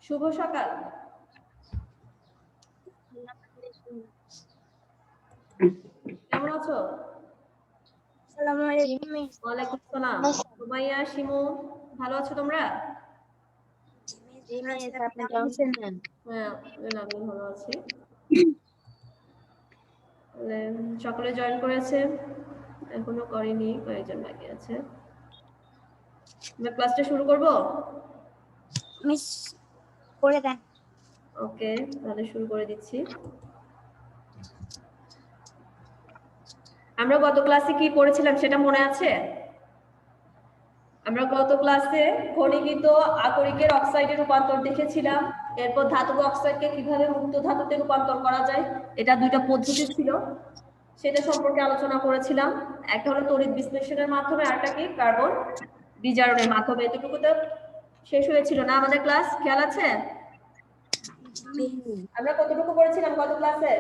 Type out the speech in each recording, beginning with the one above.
শুভ সকাল। কেমন আছো? আসসালামু আলাইকুম। ওয়ালাইকুম সালাম। সুমাইয়া, শিমু, ভালো আছো তোমরা? আপনি কেমন আছেন? হ্যাঁ, আমি ভালো আছি। সকলে জয়েন করেছে? এখনো করেনি, কয়েকজন বাকি আছে। আমরা ক্লাসটা শুরু করব? মিস করে দেন। ওকে, তাহলে শুরু করে দিচ্ছি। আমরা গত ক্লাসে কি পড়েছিলাম সেটা মনে আছে? আমরা গত ক্লাসে ঘনীভূত আকরিকের অক্সাইডে রূপান্তর দেখেছিলাম। এরপর ধাতব অক্সাইডকে কিভাবে মুক্ত ধাতুতে রূপান্তর করা যায়, এটা দুইটা পদ্ধতি ছিল, সেটা সম্পর্কে আলোচনা করেছিলাম। একটা হলো তড়িৎ বিশ্লেষণের মাধ্যমে, আরেকটা কি কার্বন বিজারণের মাধ্যমে। এতটুকু তো শেষ হয়েছিল না আমাদের ক্লাস, খেয়াল আছে? আমরা কতটুকু পড়েছিলাম গত ক্লাসে?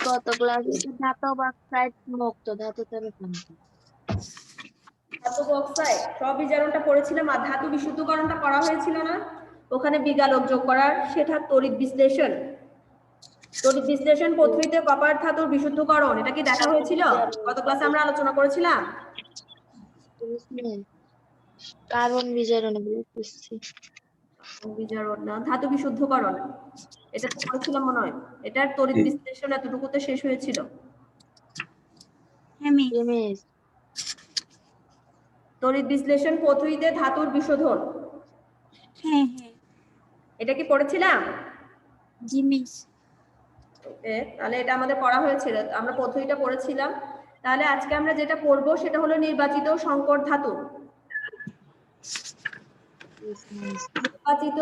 গত ক্লাসে ধাতব অক্সাইড মুক্ত ধাতুতে রূপান্তর, ধাতব অক্সাইড স্ববিজারণটা পড়েছিলাম, আর ধাতু বিশুদ্ধকরণটা করা হয়েছিল না, ওখানে বিগালক যোগ করার, সেটা তড়িৎ বিশ্লেষণ। তড়িৎ বিশ্লেষণ পদ্ধতিতে কপার ধাতুর বিশুদ্ধকরণ, এটা কি দেখা হয়েছিল? গত ক্লাসে আমরা আলোচনা করেছিলাম। কার্বন বিজারণ বিজারণ না, ধাতু বিশুদ্ধকরণ, এটা তো পড়েছিলাম মনে হয়। এটার তড়িৎ বিশ্লেষণ এতটুকুতে শেষ হয়েছিল। তড়িৎ বিশ্লেষণ পদ্ধতিতে ধাতুর বিশোধন, এটা কি পড়েছিলাম? জি মিস। তাহলে এটা আমাদের পড়া হয়েছিল, আমরা পদ্ধতিটা পড়েছিলাম। তাহলে আজকে আমরা যেটা পড়ব সেটা হলো নির্বাচিত সংকর ধাতু। নির্বাচিত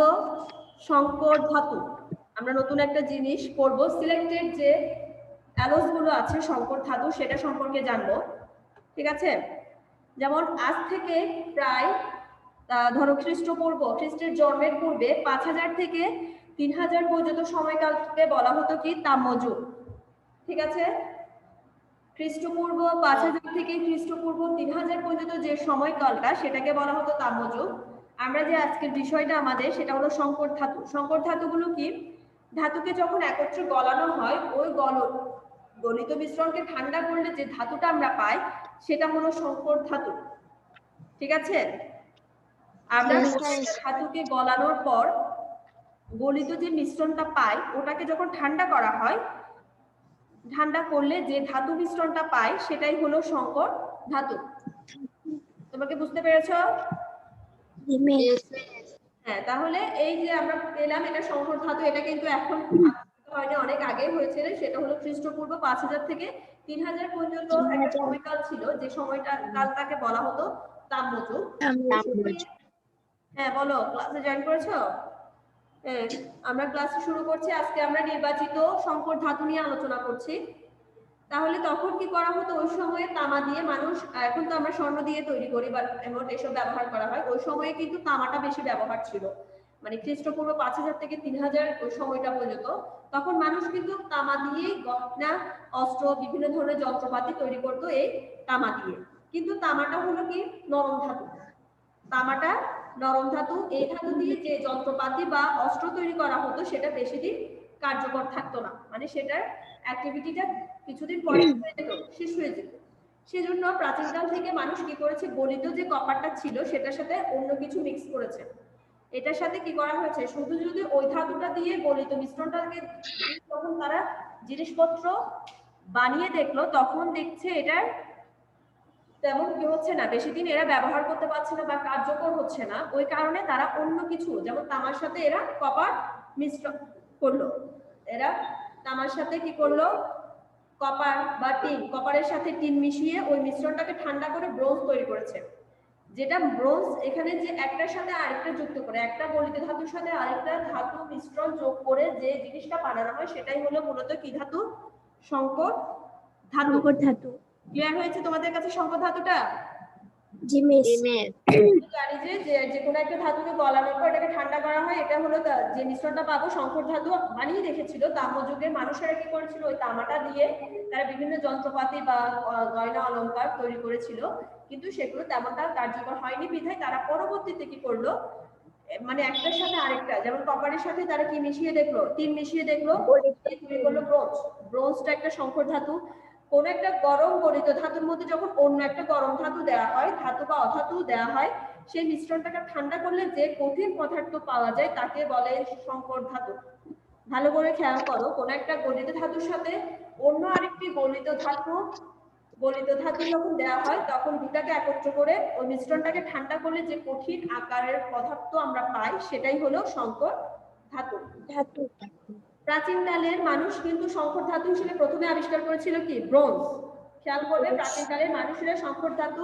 সংকর ধাতু, আমরা নতুন একটা জিনিস পড়ব। সিলেক্টেড যে অ্যালোস গুলো আছে সংকর ধাতু, সেটা সম্পর্কে জানবো, ঠিক আছে? যেমন আজ থেকে প্রায় ধরো খ্রিস্টপূর্ব, খ্রিস্টের জন্মের পূর্বে 5000 থেকে 3000 পর্যন্ত সময়কালকে বলা হতো কি তাম্রযুগ, ঠিক আছে? খ্রিস্টপূর্ব 5000 থেকে খ্রিস্টপূর্ব 3000 পর্যন্ত যে সময়কালটা, সেটাকে বলা হতো তাম্রযুগ। আমরা যে আজকের বিষয়টা আমাদের, সেটা হলো সংকর ধাতু। সংকর ধাতুগুলো কি? ধাতুকে যখন একত্রে গলানো হয়, ওই গলিত মিশ্রণকে ঠান্ডা করলে যে ধাতুটা আমরা পাই, সেটা হলো সংকর ধাতু, ঠিক আছে? আমরা ধাতুকে গলানোর পর গলিত যে মিশ্রণটা পাই, ওটাকে যখন ঠান্ডা করা হয়, ঠান্ডা করলে যে ধাতু মিশ্রণটা পাই, সেটাই হলো সংকর ধাতু। তোমাকে বুঝতে পেরেছো? হ্যাঁ, তাহলে এই যে আমরা পেলাম এটা সংকর ধাতু, এটা কিন্তু এখন হয়নি, অনেক আগে হয়েছিল। সেটা হলো খ্রিস্টপূর্ব 5000 থেকে 3000 পর্যন্ত একটা সময়কাল ছিল, যে সময়টা কালটাকে বলা হতো তাম্রযুগ। হ্যাঁ বলো, ক্লাসে জয়েন করেছো? আমরা ক্লাস শুরু করছি। আজকে আমরা নির্বাচিত সংকর ধাতু নিয়ে আলোচনা করছি। তাহলে তখন কি করা হতো? ওই সময়ে তামা দিয়ে মানুষ, এখন তো আমরা স্বর্ণ দিয়ে তৈরি করি বা এমন এসব ব্যবহার করা হয়, ওই সময়ে কিন্তু তামাটা বেশি ব্যবহার ছিল। মানে খ্রিস্টপূর্ব 5000 থেকে 3000 ওই সময়টা পর্যন্ত, তখন মানুষ কিন্তু তামা দিয়ে গহনা, অস্ত্র, বিভিন্ন ধরনের যন্ত্রপাতি তৈরি করতো এই তামা দিয়ে। কিন্তু তামাটা হলো কি নরম ধাতু, তামাটা নরম ধাতু। এই ধাতু দিয়ে যে যন্ত্রপাতি বা অস্ত্র তৈরি করা হতো, সেটা বেশি দিন কার্যকর থাকতো না, মানে সেটার অ্যাক্টিভিটিটা কিছুদিন পরে শেষ হয়ে যেত। সেজন্য প্রাচীনকাল থেকে মানুষ কি করেছে, গলিত যে কপারটা ছিল সেটার সাথে অন্য কিছু মিক্স করেছে। এটার সাথে কি করা হয়েছে, শুধু যদি ওই ধাতুটা দিয়ে গলিত মিশ্রণটাকে যখন তারা জিনিসপত্র বানিয়ে দেখলো, তখন দেখছে এটার তেমন কি হচ্ছে না, বেশি দিন এরা ব্যবহার করতে পারছে না বা কার্যকর হচ্ছে না। ওই কারণে তারা অন্য কিছু, যেমন তামার সাথে এরা কপার মিশ্রণ করলো। এরা তামার সাথে কি করলো, কপার বা টিন, কপারের সাথে টিন মিশিয়ে ওই মিশ্রণটাকে ঠান্ডা করে ব্রোঞ্জ তৈরি করেছে। যেটা ব্রোঞ্জ, এখানে যে একটার সাথে আরেকটা যুক্ত করে, একটা গলিত ধাতুর সাথে আরেকটা ধাতু মিশ্রণ যোগ করে যে জিনিসটা বানানো হয়, সেটাই হলো মূলত কি ধাতু? সংকর ধাতু। ক্লিয়ার হয়েছে তোমাদের কাছে সংকর ধাতুটা? জি মিস। জানি যে কোনো একটা ধাতুকে গলানোর পর এটাকে ঠান্ডা করা হয়, এটা হলো যে মিশ্রণটা পাবো সংকর ধাতু বানিয়ে রেখেছিল তাম্র যুগের মানুষেরা কি করেছিল, ওই তামাটা দিয়ে তারা বিভিন্ন যন্ত্রপাতি বা গয়না অলংকার তৈরি করেছিল, কিন্তু সেগুলো তেমনটা কার্যকর হয়নি বিধায় তারা পরবর্তীতে কি করলো, মানে একটার সাথে আরেকটা, যেমন কপারের সাথে তারা কি মিশিয়ে দেখলো, তিন মিশিয়ে দেখলো, তৈরি করলো ব্রোঞ্জ। ব্রোঞ্জটা একটা সংকর ধাতু। কোন একটা গরম গলিত ধাতুর মধ্যে যখন অন্য একটা গরম ধাতু দেওয়া হয়, ধাতু বা অধাতু দেওয়া হয়, সেই মিশ্রণটাকে ঠান্ডা করলে যে কঠিন পদার্থ পাওয়া যায় তাকে বলে সংকর ধাতু। ভালো করে খেয়াল করো, কোন একটা গলিত ধাতুর সাথে অন্য আরেকটি গলিত ধাতু যখন দেওয়া হয় তখন দুটাকে একত্র করে ওই মিশ্রণটাকে ঠান্ডা করলে যে কঠিন আকারের পদার্থ আমরা পাই সেটাই হলো সংকর ধাতু। প্রাচীনকালের মানুষ কিন্তু সংকর ধাতু হিসেবে প্রথমে আবিষ্কার করেছিল কি, ব্রোঞ্জ। খেয়াল করবে, প্রাচীনকালের মানুষেরা সংকর ধাতু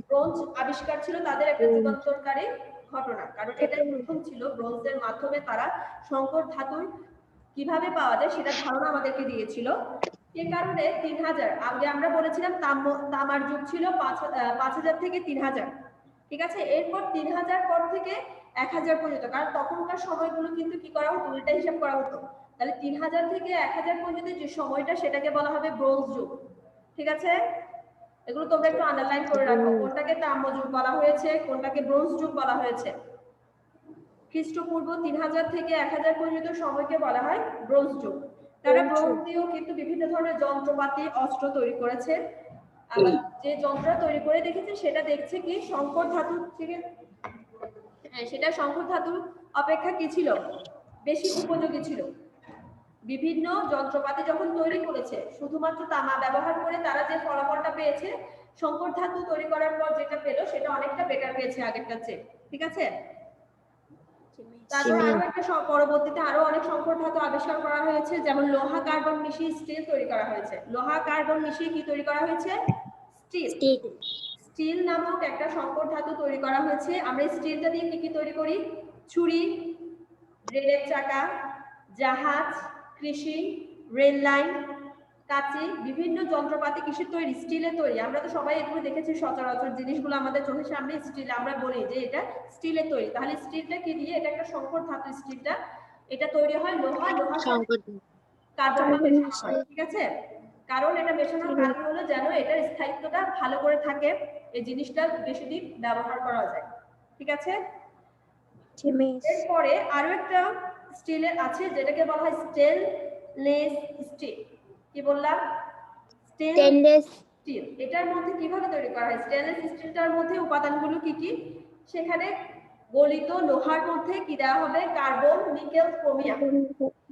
ব্রোঞ্জ আবিষ্কার ছিল তাদের একটা যুগান্তরকারী ঘটনা, কারণ এটাই প্রথম ছিল। ব্রোঞ্জের মাধ্যমে তারা সংকর ধাতুর কিভাবে পাওয়া যায় সেটা ধারণা আমাদেরকে দিয়েছিল। সে কারণে 3000 আগে আমরা বলেছিলাম তামার যুগ ছিল 5000 থেকে 3000, ঠিক আছে। এরপর 3000 পর থেকে 1000 পর্যন্ত, কারণ তখনকার সময়গুলো কিন্তু কি করা হতো, উল্টা হিসাব করা হতো। তাহলে 3000 থেকে 1000 পর্যন্ত যে সময়টা সেটাকে বলা হবে ব্রোঞ্জ যুগ, ঠিক আছে। এগুলো তোমরা একটু আন্ডারলাইন করে রাখো, কোনটাকে তাম্র যুগ বলা হয়েছে, কোনটাকে ব্রোঞ্জ যুগ বলা হয়েছে। খ্রিস্টপূর্ব 3000 থেকে 1000 পর্যন্ত সময়কে বলা হয় ব্রোঞ্জ যুগ। তারা ব্রোঞ্জ দিয়েও কিন্তু বিভিন্ন ধরনের যন্ত্রপাতি অস্ত্র তৈরি করেছে। আবার যে যন্ত্র তৈরি করে দেখেছে সেটা দেখছে কি সংকর ধাতু থেকে, সেটা সংকর ধাতু অপেক্ষা কি ছিল, বেশি উপযোগী ছিল। বিভিন্ন যন্ত্রপাতি যখন তৈরি করেছে শুধুমাত্র তামা ব্যবহার করে তারা যে ফলাফলটা পেয়েছে, সংকর ধাতু তৈরি করার পর যেটা পেলো সেটা অনেকটা বেটার পেয়েছে আগেরটার চেয়ে, ঠিক আছে। তারপর আরো একটা পরবর্তীতে আরো অনেক সংকর ধাতু আবিষ্কার করা হয়েছে, যেমন লোহা কার্বন মিশিয়ে স্টিল তৈরি করা হয়েছে। লোহা কার্বন মিশিয়ে কি তৈরি করা হয়েছে, স্টিল। স্টিল নামক একটা সংকর ধাতু তৈরি করা হয়েছে। আমরা স্টিলটা দিয়ে কি কি তৈরি করি, ছুরি, রেলের চাকা, জাহাজ, কৃষি, রেল লাইন, কাঁচি, বিভিন্ন যন্ত্রপাতি কিসের তৈরি, স্টিলের তৈরি। আমরা তো সবাই এগুলো দেখেছি সচরাচর, জিনিসগুলো আমাদের চোখের সামনে স্টিল, আমরা বলি যে এটা স্টিলের তৈরি। তাহলে স্টিলটা কি দিয়ে, এটা একটা সংকর ধাতু। স্টিলটা এটা তৈরি হয় লোহার কার্বন মেশানো হয়, ঠিক আছে। কারণ এটা মেশানোর কারণ হলো যেন এটার স্থায়িত্বটা ভালো করে থাকে, এই জিনিসটা বেশি দিন ব্যবহার করা যায়, ঠিক আছে। এরপরে আরো একটা স্টিলের আছে যেটাকে বলা হয় স্টেনলেস স্টিল। কি বললাম, স্টেনলেস স্টিল। এটার মধ্যে কিভাবে তৈরি করা হয়, স্টেনলেস স্টিলটার মধ্যে উপাদানগুলো কি কি, সেখানে গলিত লোহার মধ্যে কি দেওয়া হবে, কার্বন, নিকেল, ক্রোমিয়াম।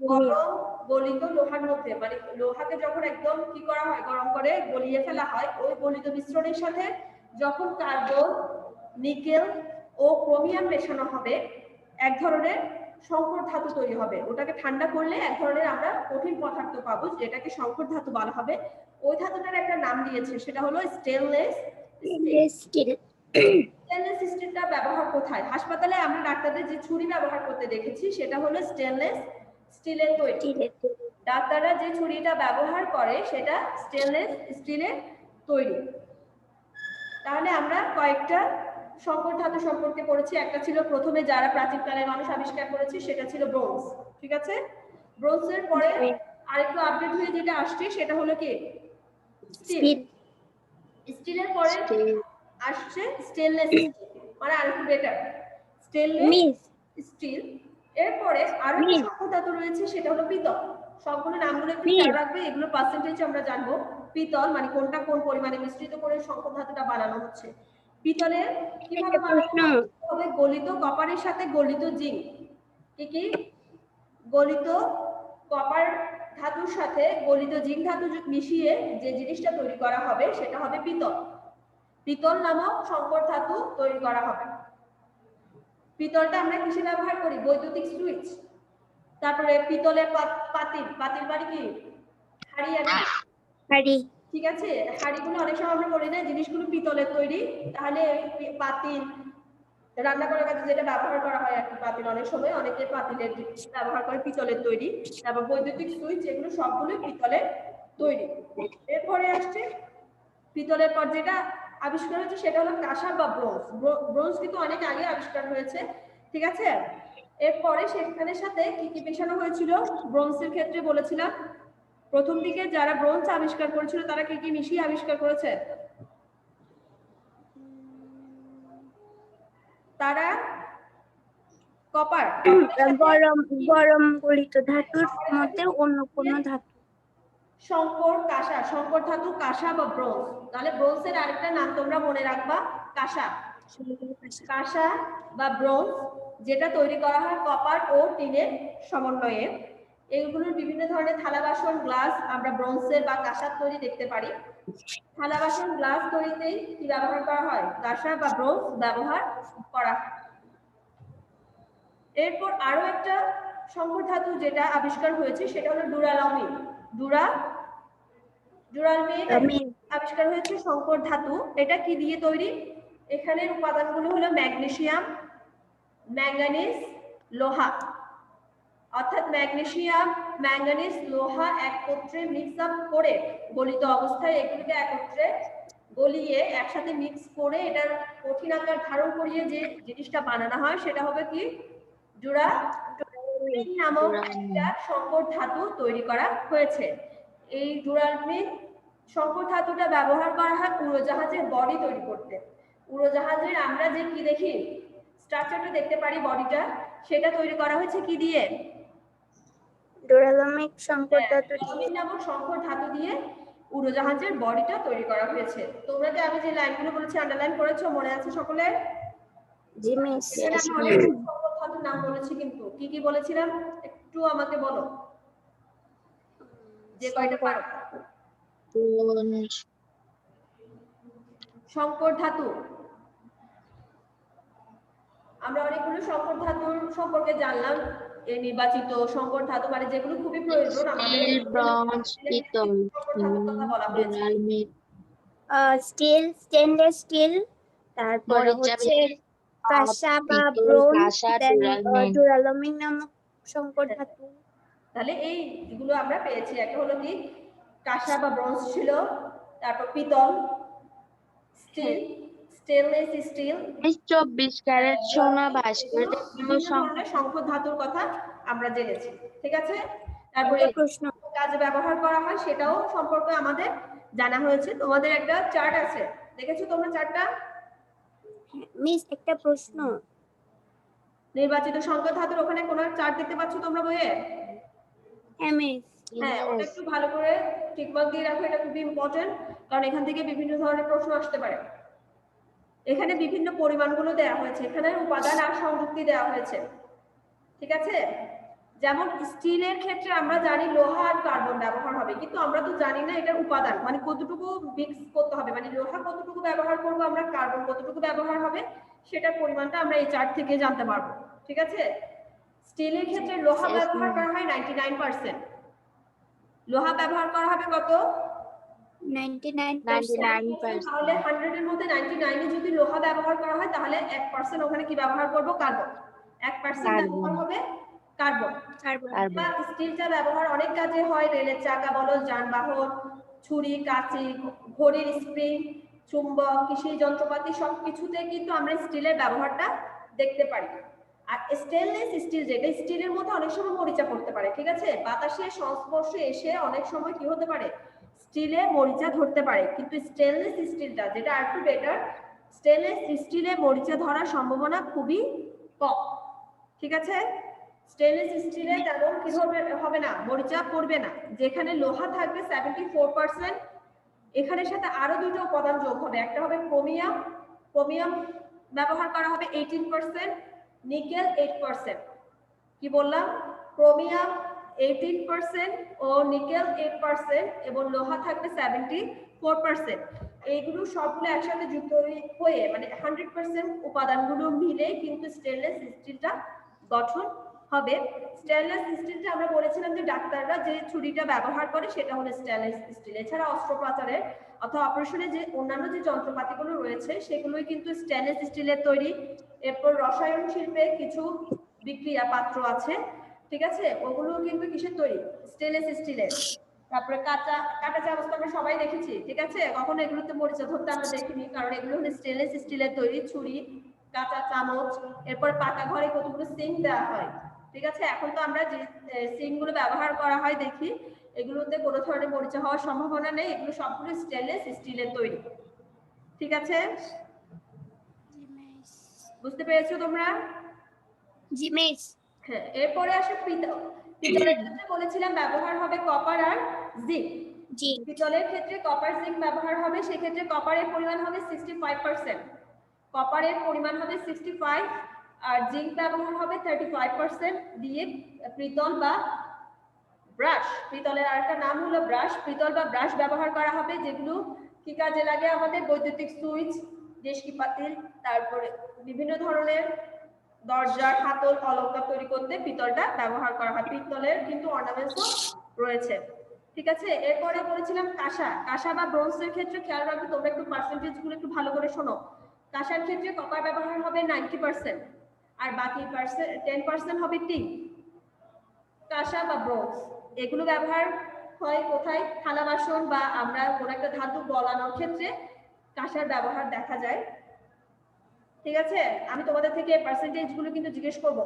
গরম গলিত লোহার মধ্যে, মানে লোহাকে যখন একদম কি করা হয়, গরম করে গলিয়ে ফেলা হয়, ওই গলিত মিশ্রণের সাথে যখন কার্বন, নিকেল ও ক্রোমিয়াম মেশানো হবে, এক ধরনের সংকর ধাতু তৈরি হবে। ওটাকে ঠান্ডা করলে এক ধরনের আমরা কঠিন পদার্থ পাবো, যেটাকে সংকর ধাতু বলা হবে। ওই ধাতুটার একটা নাম দিয়েছে, সেটা হলো স্টেনলেস স্টিল। স্টেনলেস স্টিলটা ব্যবহার কোথায়, হাসপাতালে আমরা ডাক্তারদের যে ছুরি ব্যবহার করতে দেখেছি সেটা হলো স্টেনলেস স্টিলের তৈরি। ডাক্তাররা যে ছুরিটা ব্যবহার করে সেটা স্টেনলেস স্টিলের তৈরি। তাহলে আমরা কয়েকটা সংকর ধাতু সম্পর্কে পড়েছি। একটা ছিল প্রথমে যারা প্রাচীনকালের মানুষ আবিষ্কার করেছে, সেটা ছিল ব্রোঞ্জ, ঠিক আছে। ব্রোঞ্জের পরে আরেকটু আপডেট হয়ে যেটা আসছে সেটা হলো কি, স্টিল। স্টিলের পরে আসছে স্টেনলেস স্টিল, মানে আরেকটু বেটার স্টেনলেস স্টিল। এরপরে আরো একটা সংকর ধাতু রয়েছে, সেটা হলো পিতল। সবগুলো নামগুলো একটু খেয়াল রাখবে, এগুলো পার্সেন্টেজ আমরা জানবো। পিতল মানে কোনটা কোন পরিমাণে মিশ্রিত করে সংকর ধাতুটা বানানো হচ্ছে। পিতলের কিভাবে বানানো হবে, গলিত কপারের সাথে গলিত জিঙ্ক। কি গলিত কপার ধাতুর সাথে গলিত জিঙ্ক ধাতু মিশিয়ে যে জিনিসটা তৈরি করা হবে সেটা হবে পিতল। পিতল নামক সংকর ধাতু তৈরি করা হবে। পিতলটা আমরা কিসে ব্যবহার করি, বৈদ্যুতিক সুইচ। তারপরে পিতলের পাতিল, পাতিল মানে কি, হাঁড়ি, ঠিক আছে। হাঁড়িগুলো অনেক সময় আমরা বলি না জিনিসগুলো পিতলের তৈরি, তাহলে পাতিল রান্না করার কাজে যেটা ব্যবহার করা হয় আর কি, পাতিল অনেক সময় অনেকে পাতিলের ব্যবহার করে, পিতলের তৈরি। তারপর বৈদ্যুতিক সুইচ, এগুলো সবগুলো পিতলের তৈরি। এরপরে আসছে পিতলের পর যেটা আবিষ্কার হয়েছে সেটা হলো কাঁসা বা ব্রোঞ্জ। ব্রোঞ্জ কিন্তু অনেক আগে আবিষ্কার হয়েছে, ঠিক আছে। এরপরে সেখানের সাথে কি কি মেশানো হয়েছিল ব্রোঞ্জের ক্ষেত্রে বলেছিলাম, প্রথম দিকে যারা ব্রোঞ্জ আবিষ্কার করেছিল তারা কি কি মিশিয়ে আবিষ্কার করেছে? তারা কপার গরম গরম গলিত ধাতুর মধ্যে অন্য কোনো ধাতু। সংকর কাঁসা, সংকর ধাতু কাঁসা বা ব্রোঞ্জ। তাহলে ব্রোঞ্জের আরেকটা নাম তোমরা মনে রাখবা কাঁসা। কাঁসা বা ব্রোঞ্জ যেটা তৈরি করা হয় কপার ও টিনের সমন্বয়ে। এগুলোর বিভিন্ন ধরনের থালা বাসন গ্লাস আমরা ব্রোঞ্জের বা কাঁসার তৈরি দেখতে পারি। থালা বাসন গ্লাস তৈরিতেই কি ব্যবহার করা হয়? কাঁসা বা ব্রোঞ্জ ব্যবহার করা হয়। এরপর আরো একটা সংকর ধাতু যেটা আবিষ্কার হয়েছে সেটা হলো ডুরালামিন। ডুরালমিন আবিষ্কার হয়েছে সংকর ধাতু। এটা কি দিয়ে তৈরি? এখানের উপাদানগুলো হলো ম্যাগনেসিয়াম, ম্যাঙ্গানিজ, লোহা। অর্থাৎ ম্যাগনেসিয়াম, ম্যাঙ্গানিজ, লোহা একত্রে মিক্স আপ করে গলিত অবস্থায় এগুলোকে একত্রে গলিয়ে একসাথে মিক্স করে এটার কঠিন আকার ধারণ করিয়ে যে জিনিসটা বানানো হয় সেটা হবে কি ডুরালমিন নামক একটা সংকর ধাতু তৈরি করা হয়েছে। এই ডুরালমিন সংকর ধাতুটা ব্যবহার করা হয় উড়োজাহাজের বডি তৈরি করতে। উড়োজাহাজের আমরা যে কি দেখি স্ট্রাকচারটা দেখতে পারি বডিটা, সেটা তৈরি করা হয়েছে কি দিয়ে? ডুরালামিক সংকর ধাতু ডুরালমিন নামক সংকর ধাতু দিয়ে উড়োজাহাজের বডিটা তৈরি করা হয়েছে। তোমরা যে আমি যে লাইনগুলো বলেছি আন্ডারলাইন করেছো, মনে আছে সকলের? জি মিস। এখানে আমি অনেক সংকর ধাতুর নাম বলেছি, কিন্তু কি কি বলেছিলাম একটু আমাকে বলো, যে কয়টা পারো। সংকর ধাতু, আমরা অনেকগুলো সংকর ধাতুর সম্পর্কে জানলাম। এই নির্বাচিত সংকর ধাতু মানে যেগুলো খুবই প্রয়োজন আমাদের স্টিল, স্টেনলেস স্টিল, তারপর হচ্ছে কাঁসা বা ব্রোঞ্জ, ডুরালামিন নামক সংকর ধাতু। তাহলে এইগুলো আমরা পেয়েছি। একটা হলো কি কাঁসা বা ব্রোঞ্জ ছিল, তারপর পিতল, স্টিল, স্টেনলেস স্টিল, 24 ক্যারেট সোনা, 22 ক্যারেট বিভিন্ন ধরনের সংকর ধাতুর কথা আমরা জেনেছি, ঠিক আছে। তারপরে প্রশ্ন কাজে ব্যবহার করা হয় সেটাও সম্পর্কে আমাদের জানা হয়েছে। তোমাদের একটা চার্ট আছে, দেখেছো তোমরা চার্টটা? মিস একটা প্রশ্ন, নির্বাচিত সংকর ধাতুর ওখানে কোনো চার্ট দেখতে পাচ্ছ তোমরা বইয়ে? হ্যাঁ মিস। হ্যাঁ, ওটা একটু ভালো করে টিকমার্ক দিয়ে রাখো, এটা খুবই ইম্পর্টেন্ট, কারণ এখান থেকে বিভিন্ন ধরনের প্রশ্ন আসতে পারে। এখানে বিভিন্ন পরিমাণগুলো দেওয়া হয়েছে, এখানে উপাদান আর সংযুক্তি দেওয়া হয়েছে, ঠিক আছে। যেমন স্টিলের ক্ষেত্রে আমরা জানি লোহা আর কার্বন ব্যবহার হবে, কিন্তু আমরা তো জানি না এটার উপাদান মানে কতটুকু মিক্স করতে হবে, মানে লোহা কতটুকু ব্যবহার করব আমরা, কার্বন কতটুকু ব্যবহার হবে, সেটার পরিমাণটা আমরা এই চার্ট থেকে জানতে পারবো, ঠিক আছে। স্টিলের ক্ষেত্রে লোহা ব্যবহার করা হয় 99%। লোহা ব্যবহার করা হবে কত? 99%। তাহলে 100 এর মধ্যে 99 এ যদি লোহা ব্যবহার করা হয় তাহলে 1% ওখানে কি ব্যবহার করব? কার্বন। 1% ব্যবহার হবে কার্বন। স্টিলটা ব্যবহার অনেক কাজে হয়, রেলের চাকা বলো, যানবাহন, ছুরি, কাঁচি, ঘড়ির স্প্রিং, চুম্বক, কৃষি যন্ত্রপাতি সবকিছুতে কিন্তু আমরা স্টিলের ব্যবহারটা দেখতে পারি। আর স্টেনলেস স্টিল যেটা, স্টিলের মধ্যে অনেক সময় মরিচা পড়তে পারে, ঠিক আছে। বাতাসের সংস্পর্শে এসে অনেক সময় কি হতে পারে? স্টিলে মরিচা ধরতে পারে, কিন্তু স্টেনলেস স্টিলটা যেটা আর একটু বেটার, স্টেনলেস স্টিলে মরিচা ধরার সম্ভাবনা খুবই কম, ঠিক আছে। স্টেনলেস স্টিলে তেমন কি হবে না, মরিচা পড়বে না। যেখানে লোহা থাকবে 74%, এখানের সাথে আরো দুটো উপাদান যোগ হবে, একটা হবে ক্রোমিয়াম, ক্রোমিয়াম ব্যবহার করা হবে 18%, নিকেল 8%। কি বললাম? ক্রোমিয়াম 18% ও নিকেল 8% এবং লোহা থাকবে 74%। এইগুলো সবগুলো একসাথে যুক্ত হয়ে মানে 100% উপাদানগুলো মিলে কিন্তু স্টেনলেস স্টিলটা গঠন হবে। স্টেনলেস স্টিলটা আমরা বলেছিলাম যে ডাক্তাররা যে ছুরিটা ব্যবহার করে সেটা হলো স্টেনলেস স্টিল। এছাড়া অস্ত্রোপচারের অথবা অপারেশনে যে অন্যান্য যে যন্ত্রপাতিগুলো রয়েছে সেগুলোই কিন্তু স্টেনলেস স্টিলের তৈরি। এরপর রসায়ন শিল্পে কিছু বিক্রিয়া পাত্র আছে, ঠিক আছে, ওগুলো কিন্তু কিসের তৈরি? স্টেনলেস স্টিলের। তারপরে কাটা চামচ তো আমরা সবাই দেখেছি, ঠিক আছে? কখনো এগুলোতে মরিচা ধরতে আমরা দেখিনি, কারণ এগুলো হলো স্টেনলেস স্টিলের তৈরি। ছুরি, কাঁচা চামচ, এরপর পাকা ঘরে কতগুলো সিঙ্ক দেওয়া হয়, ঠিক আছে? এখন তো আমরা যে সিঙ্ক গুলো ব্যবহার করা হয় দেখি, এগুলোতে কোনো ধরনের মরিচা হওয়ার সম্ভাবনা নেই। এগুলো সবগুলো স্টেনলেস স্টিলের তৈরি, ঠিক আছে? বুঝতে পেরেছো তোমরা? জি মিস। হ্যাঁ, এরপরে আসে পিতলের ক্ষেত্রে বলেছিলাম ব্যবহার হবে কপার আর জিঙ্ক। জি। পিতলের ক্ষেত্রে কপার জিঙ্ক ব্যবহার হবে, সেক্ষেত্রে কপারের পরিমাণ হবে 65%। কপারের পরিমাণ হবে 65 আর জিঙ্ক ব্যবহার হবে 35% দিয়ে পিতল বা ব্রাশ, পিতলের আরেকটা নাম হলো ব্রাশ, পিতল বা ব্রাশ ব্যবহার করা হবে, যেগুলো কি কাজে লাগে আমাদের? বৈদ্যুতিক সুইচ, দেশকি পাতিল, তারপরে বিভিন্ন ধরনের দরজা, হাতল, অলংকার তৈরি করতে পিতলটা ব্যবহার করা হয়। পিতলের কিন্তু অর্নামেন্টসও রয়েছে, ঠিক আছে? এরপরে বলেছিলাম কাঁসা বা ব্রোঞ্জের ক্ষেত্রে খেয়াল রাখবে তোমরা, একটু পার্সেন্টেজ গুলো একটু ভালো করে শোনো। কাঁসার ক্ষেত্রে কপার ব্যবহার হবে 90% আর বাকি 10% হবে টিন। কাঁসা বা ব্রোঞ্জ এগুলো ব্যবহার হয় কোথায়? থালা বাসন বা আমরা কোনো একটা ধাতু গলানোর ক্ষেত্রে কাঁসার ব্যবহার দেখা যায়, ঠিক আছে? আমি তোমাদের থেকে পার্সেন্টেজ গুলো কিন্তু জিজ্ঞেস করব।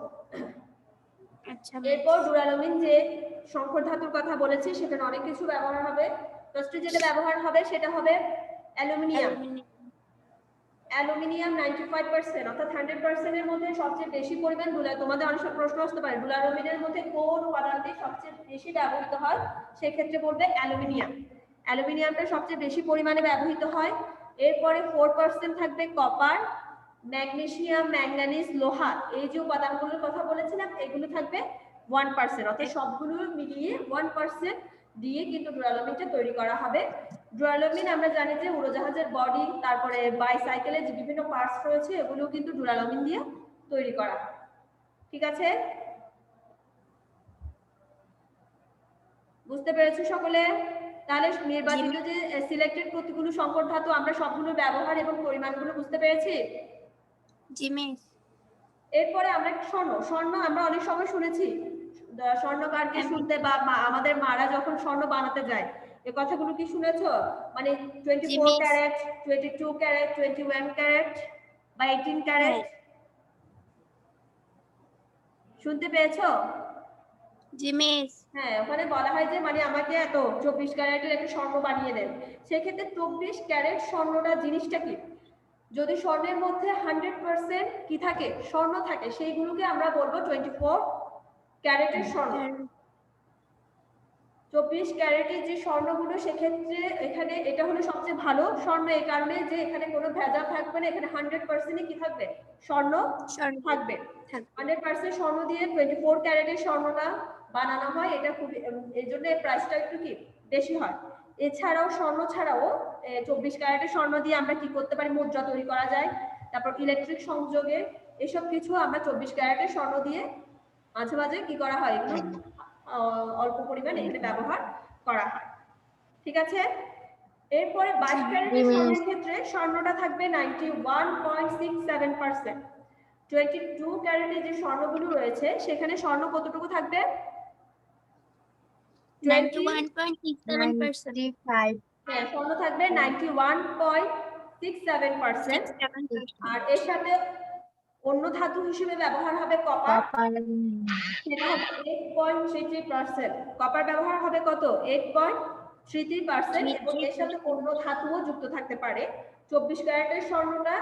আচ্ছা। এরপর ডুরালুমিন যে সংকর ধাতুর কথা বলেছি, সেখানে অনেক কিছু ব্যবহার হবে। ফার্স্টে যেটা ব্যবহার হবে সেটা হবে অ্যালুমিনিয়াম। অ্যালুমিনিয়াম 95%, অর্থাৎ 100% এর মধ্যে সবচেয়ে বেশি পরিমাণ তোমাদের অনেক প্রশ্ন আসতে পারে ডুরালুমিনের মধ্যে কোন উপাদানটি সবচেয়ে বেশি ব্যবহৃত হয়, সেক্ষেত্রে বলবে অ্যালুমিনিয়াম। অ্যালুমিনিয়ামটা সবচেয়ে বেশি পরিমাণে ব্যবহৃত হয়। এরপরে 4% থাকবে কপার, ম্যাগনেসিয়াম, ম্যাঙ্গানিজ, লোহা, এই যে উপাদানগুলোর কথা বলেছিলাম এগুলো থাকবে 1%, অর্থাৎ সবগুলো মিলিয়ে 1% দিয়ে কিন্তু ডুরালুমিনটা তৈরি করা হবে। ডুরালুমিন আমরা জানি যে উড়োজাহাজের বডি, তারপরে বাইসাইকেলের যে বিভিন্ন পার্টস রয়েছে এগুলো কিন্তু ডুরালুমিন দিয়ে তৈরি করা, ঠিক আছে? বুঝতে পেরেছো সকলে? তাহলে নির্বাচিত যে সিলেক্টেড প্রতিগুলো সংকর ধাতু আমরা সবগুলো ব্যবহার এবং পরিমাণগুলো বুঝতে পেরেছি। জি মিস। এরপরে আমরা স্বর্ণ আমরা অনেক সময় শুনেছি স্বর্ণকারকে শুনতে, বা আমাদের মারা যখন স্বর্ণ বানাতে যায়, এই কথাগুলো কি শুনেছো? মানে 24 ক্যারেট, 22 ক্যারেট, 21 ক্যারেট বা 18 ক্যারেট, শুনতে পেয়েছো? জি মিস। হ্যাঁ, ওখানে বলা হয় যে মানে আমাকে এত 24 ক্যারেটের একটা স্বর্ণ বানিয়ে দেন। সেক্ষেত্রে 24 ক্যারেট স্বর্ণটা জিনিসটা কি? যদি স্বর্ণের মধ্যে 100% কি থাকে? স্বর্ণ থাকে, সেইগুলোকে আমরা বলবো 24 ক্যারেটের স্বর্ণ। 24 ক্যারেটের যে স্বর্ণগুলো, সেক্ষেত্রে এখানে এটা হলো সবচেয়ে ভালো স্বর্ণ, এই কারণে যে এখানে কোনো ভেজাল থাকবে না, এখানে 100%ই কি থাকবে? স্বর্ণ থাকবে। 100% স্বর্ণ দিয়ে 24 ক্যারেটের স্বর্ণটা বানানো হয়, এটা খুব এই জন্য প্রাইসটা একটু কি বেশি হয়। এছাড়াও স্বর্ণ ছাড়াও 24 ক্যারেটের স্বর্ণ দিয়ে আমরা কি করতে পারি? মুদ্রা তৈরি করা যায়, তারপর ইলেকট্রিক সংযোগে এসব কিছু আমরা 24 ক্যারেটের স্বর্ণ দিয়ে মাঝে মাঝে কি করা হয়, এগুলো অল্প পরিমাণ এখানে ব্যবহার করা হয়, ঠিক আছে? এরপরে 22 ক্যারেটের স্বর্ণের ক্ষেত্রে স্বর্ণটা থাকবে 91.67%। 22 ক্যারেটের যে স্বর্ণগুলো রয়েছে সেখানে স্বর্ণ কতটুকু থাকবে? 91.67%। হ্যাঁ, স্বর্ণ থাকবে 91.67%। আর এর সাথে অন্য ধাতু হিসেবে ব্যবহার হবে কপার, সেটা হবে 8.33%। কপার ব্যবহার হবে কত? 8.33%, এবং এর সাথে অন্য ধাতুও যুক্ত থাকতে পারে। 24 ক্যারেটের স্বর্ণটা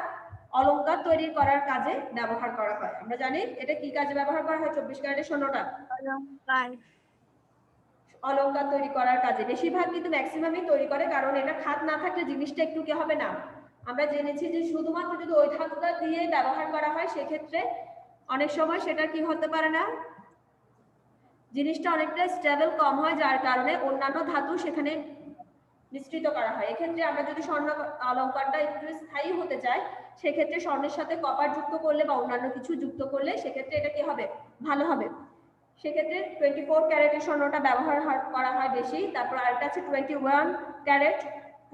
অলংকার তৈরি করার কাজে ব্যবহার করা হয়। আমরা জানি এটা কি কাজে ব্যবহার করা হয় 24 ক্যারেটের স্বর্ণটা? অলংকার তৈরি করার কাজে বেশিরভাগ, কিন্তু ম্যাক্সিমামই তৈরি করে, কারণ এটা খাদ না থাকলে জিনিসটা একটু কি হবে না। আমরা জেনেছি যে শুধুমাত্র যদি ওই ধাতুটা দিয়ে ব্যবহার করা হয়, সেক্ষেত্রে অনেক সময় সেটা কি হতে পারে না, জিনিসটা অনেকটা স্টেবল কম হয়, যার কারণে অন্যান্য ধাতু সেখানে মিশ্রিত করা হয়। এক্ষেত্রে আমরা যদি স্বর্ণ অলংকারটা একটু স্থায়ী হতে চাই, সেক্ষেত্রে স্বর্ণের সাথে কপার যুক্ত করলে বা অন্যান্য কিছু যুক্ত করলে সেক্ষেত্রে এটা কি হবে? ভালো হবে। সেক্ষেত্রে 24 ক্যারেটের স্বর্ণটা ব্যবহার করা হয় বেশি। তারপর আরেকটা আছে 21 ক্যারেট।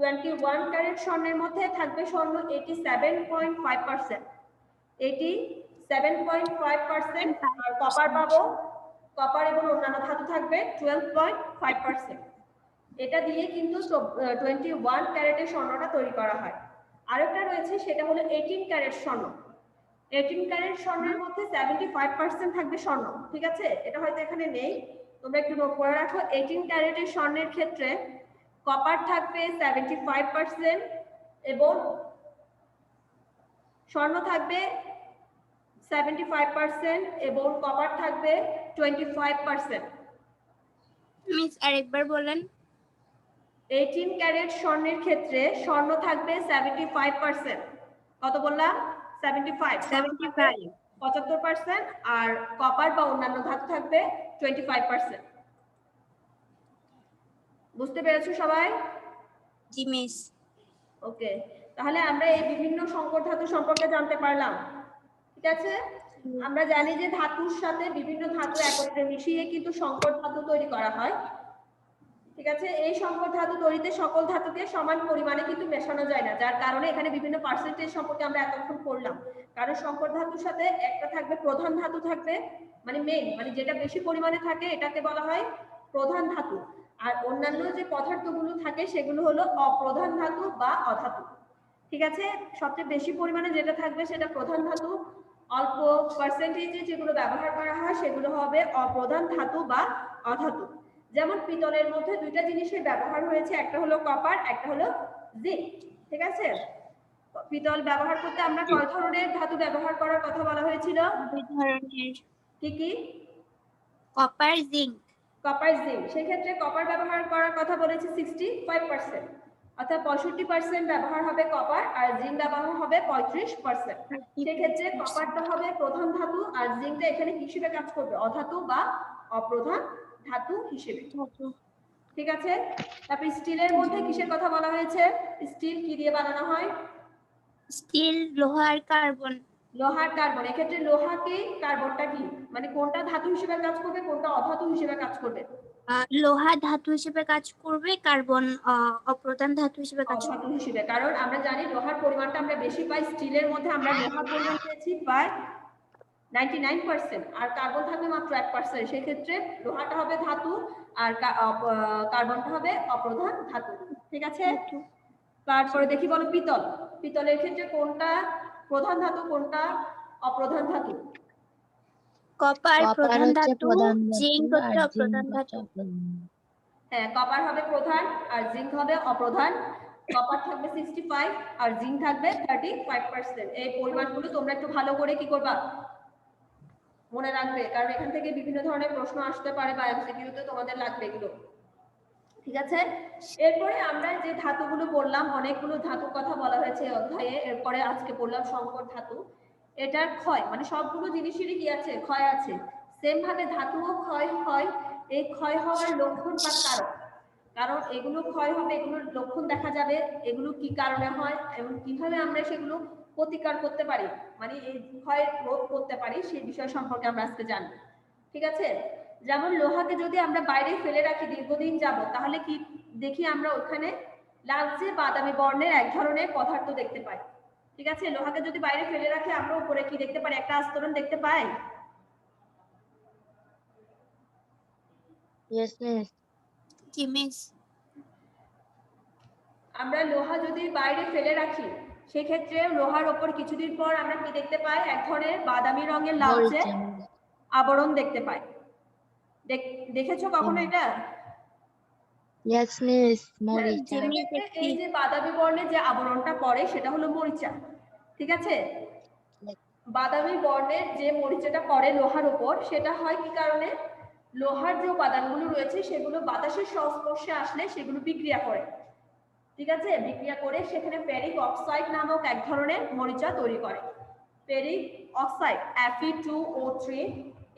21 ক্যারেট স্বর্ণের মধ্যে থাকবে স্বর্ণ 87.5%। 87.5%। আর কপার পাবো, কপার এবং অন্যান্য ধাতু থাকবে 12.5%। এটা দিয়ে কিন্তু 21 ক্যারেটের স্বর্ণটা তৈরি করা হয়। আরেকটা রয়েছে সেটা হলো 18 ক্যারেট স্বর্ণ। 18 ক্যারেট স্বর্ণের মধ্যে 75% থাকবে স্বর্ণ, ঠিক আছে? এটা হয়তো এখানে নেই, তোমরা একটু নোট করে রাখো। 18 ক্যারেটের স্বর্ণের ক্ষেত্রে কপার থাকবে 75% এবং স্বর্ণ থাকবে 75% এবং কপার থাকবে 25%। মিস আরেকবার বলেন। 18 ক্যারেট স্বর্ণের ক্ষেত্রে স্বর্ণ থাকবে 75%। কত বললাম? 75। 75% আর কপার বা অন্যান্য ধাতু থাকবে 25%। বুঝতে পেরেছো সবাই? জি মিস। ওকে, তাহলে আমরা এই বিভিন্ন সংকর ধাতু সম্পর্কে জানতে পারলাম, ঠিক আছে? আমরা জানি যে ধাতুর সাথে বিভিন্ন ধাতু একত্রে মিশিয়ে কিন্তু সংকর ধাতু তৈরি করা হয়, ঠিক আছে? এই সংকর ধাতু তৈরিতে সকল ধাতুকে সমান পরিমাণে কিন্তু মেশানো যায় না, যার কারণে এখানে বিভিন্ন পার্সেন্টেজ সম্পর্কে আমরা এতক্ষণ পড়লাম। কারণ সংকর ধাতুর সাথে একটা থাকবে প্রধান ধাতু থাকবে, মানে মেইন, মানে যেটা বেশি পরিমাণে থাকে এটাকে বলা হয় প্রধান ধাতু, আর অন্যান্য যে পদার্থগুলো থাকে সেগুলো হলো অপ্রধান ধাতু বা অধাতু, ঠিক আছে? সবচেয়ে বেশি পরিমাণে যেটা থাকবে সেটা প্রধান ধাতু, অল্প পার্সেন্টেজে যেগুলো ব্যবহার করা হয় সেগুলো হবে অপ্রধান ধাতু বা অধাতু। যেমন পিতলের মধ্যে দুইটা জিনিসের ব্যবহার হয়েছে, একটা হলো কপার, একটা হলো জিঙ্ক, ঠিক আছে? পিতল ব্যবহার করতে আমরা কয় ধরনের ধাতু ব্যবহার করার কথা বলা হয়েছিল? দুই ধরনের, কি কি? Copper, zinc. Copper, zinc. সেক্ষেত্রে কপার ব্যবহার করার কথা বলেছে 65%, অর্থাৎ 65% ব্যবহার হবে কপার আর জিঙ্ক ব্যবহার হবে 35%। সেক্ষেত্রে কপারটা হবে প্রধান ধাতু আর জিঙ্কটা এখানে কি হিসেবে কাজ করবে? অধাতু বা অপ্রধান ধাতু হিসেবে, ঠিক আছে? তারপর স্টিলের মধ্যে কিসের কথা বলা হয়েছে? স্টিল কি দিয়ে বানানো হয়? স্টিল, লোহার, কার্বন। লোহার, কার্বন। এক্ষেত্রে লোহাকে কার্বনটা কি, মানে কোনটা ধাতু হিসেবে কাজ করবে, কোনটা অধাতু হিসেবে কাজ করবে? লোহা ধাতু হিসেবে কাজ করবে, কার্বন অপ্রধান ধাতু হিসেবে কাজ করবে। অধাতু হিসেবে, কারণ আমরা জানি লোহার পরিমাণটা আমরা বেশি পাই। স্টিলের মধ্যে আমরা লোহার পরিমাণ পেয়েছি প্রায় 99% আর কার্বন থাকবে মাত্র 1%। সেক্ষেত্রে লোহাটা হবে ধাতু আর কার্বনটা হবে অপ্রধান ধাতু, ঠিক আছে? তারপরে দেখি, বলো পিতল। পিতলের ক্ষেত্রে কোনটা প্রধান ধাতু, কোনটা অপ্রধান ধাতু? কপার প্রধান হচ্ছে ধাতু, প্রধান জিঙ্ক ধাতু আর হচ্ছে অপ্রধান জিঙ্ক ধাতু। হচ্ছে অপ্রধান। হ্যাঁ, কপার হবে প্রধান আর জিঙ্ক হবে অপ্রধান। কপার থাকবে 65 আর জিঙ্ক থাকবে 35%। এই পরিমাণগুলো তোমরা একটু ভালো করে কি করবা, মনে রাখবে, কারণ এখান থেকে বিভিন্ন ধরনের প্রশ্ন আসতে পারে বা এমসিকিউতে তোমাদের লাগবে এগুলো, ঠিক আছে? এরপরে আমরা যে ধাতুগুলো পড়লাম, অনেকগুলো ধাতুর কথা বলা হয়েছে এই অধ্যায়ে। এরপরে আজকে পড়লাম সংকর ধাতু। এটার ক্ষয়, মানে সবগুলো জিনিসেরই কি আছে? ক্ষয় আছে। সেম ভাবে ধাতুও ক্ষয় হয়। এই ক্ষয় হওয়ার লক্ষণ বা কারণ, কারণ এগুলো ক্ষয় হবে, এগুলোর লক্ষণ দেখা যাবে, এগুলো কি কারণে হয় এবং কিভাবে আমরা সেগুলো প্রতিকার করতে পারি, মানে এই ক্ষয় রোধ করতে পারি, সেই বিষয় সম্পর্কে আমরা আজকে জানব, ঠিক আছে? যেমন লোহাকে যদি আমরা বাইরে ফেলে রাখি দীর্ঘদিন যাবত, তাহলে কি দেখি আমরা ওখানে লালচে বাদামি বর্ণের এক ধরনের পদার্থ দেখতে পাই, ঠিক আছে? লোহাকে যদি বাইরে ফেলে রাখি আমরা উপরে কি দেখতে পারি? একটা আস্তরণ দেখতে পাই। Yes, miss. জি মিস। আমরা লোহা যদি বাইরে ফেলে রাখি সেক্ষেত্রে লোহার ওপর কিছুদিন পর আমরা কি দেখতে পাই? এক ধরনের বাদামি রঙের লালচে আবরণ দেখতে পাই। দেখেছো কখনো এটা? Yes, miss. মরিচা। এই যে বাদামি বর্ণের যে আবরণটা পড়ে সেটা হলো মরিচা, ঠিক আছে? বাদামি বর্ণের যে মরিচাটা পড়ে লোহার উপর, সেটা হয় কি কারণে? লোহার যে উপাদানগুলো রয়েছে সেগুলো বাতাসের সংস্পর্শে আসলে সেগুলো বিক্রিয়া করে, ঠিক আছে? বিক্রিয়া করে সেখানে ফেরিক অক্সাইড নামক এক ধরনের মরিচা তৈরি করে। Ferric oxide Fe2O3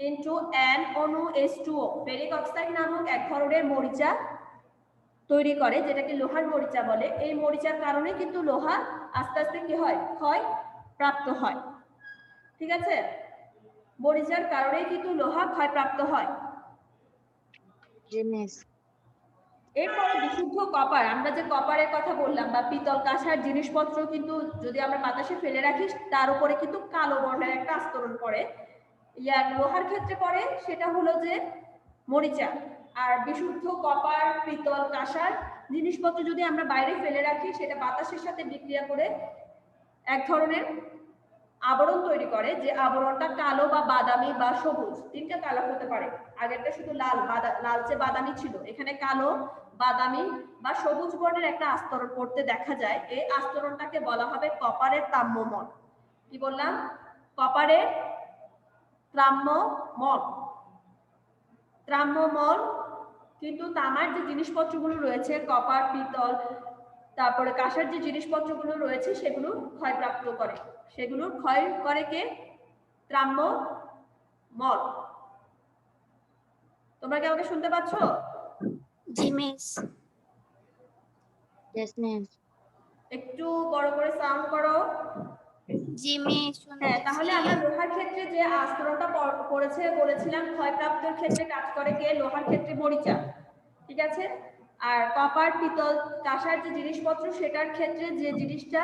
into NOH2O, ferric oxide নামক এক ধরনের মরিচা তৈরি করে, যেটাকে লোহার মরিচা বলে। এই মরিচার কারণে কিন্তু লোহা আস্তে আস্তে কি হয়? ক্ষয় প্রাপ্ত হয়, ঠিক আছে? মরিচার কারণে কিন্তু লোহা ক্ষয়প্রাপ্ত হয়। এরপরে বিশুদ্ধ কপার, আমরা যে কপারের কথা বললাম বা পিতল কাঁসার জিনিসপত্র কিন্তু যদি আমরা বাতাসে ফেলে রাখি তার উপরে কিন্তু কালো বর্ণের একটা আস্তরণ পড়ে। লোহার ক্ষেত্রে পড়ে সেটা হলো যে মরিচা, আর বিশুদ্ধ কপার, পিতল, কাঁসার জিনিসপত্র যদি আমরা বাইরে ফেলে রাখি, সেটা বাতাসের সাথে বিক্রিয়া করে এক ধরনের আবরণ তৈরি করে, যে আবরণটা কালো বা বাদামি বা সবুজ, তিনটা কালার হতে পারে। আগেরটা শুধু লালচে বাদামি ছিল, এখানে কালো, বাদামি বা সবুজ বর্ণের একটা আস্তরণ পড়তে দেখা যায়। এই আস্তরণটাকে বলা হবে কপারের তাম্যমল। কি বললাম? কপারের তাম্যমল। তাম্যমল কিন্তু তামার যে জিনিসপত্রগুলো রয়েছে, কপার, পিতল, তারপরে কাঁসার যে জিনিসপত্রগুলো রয়েছে, সেগুলো ক্ষয়প্রাপ্ত করে। সেগুলোর ক্ষয় করে কে? তাম্যমল। তোমরা কি আমাকে শুনতে পাচ্ছ? জি মিস। Yes, miss. একটু বড় করে সাউন্ড করো। জি মিস হ্যাঁ, তাহলে আমরা শুনতেছি। লোহার ক্ষেত্রে যে আস্তরণটা পড়েছে বলেছিলাম, ক্ষয়প্রাপ্তর ক্ষেত্রে কাজ করে কে? লোহার ক্ষেত্রে মরিচা। ঠিক আছে। আর কপার, পিতল, কাঁসার যে জিনিসপত্র, সেটার ক্ষেত্রে যে জিনিসটা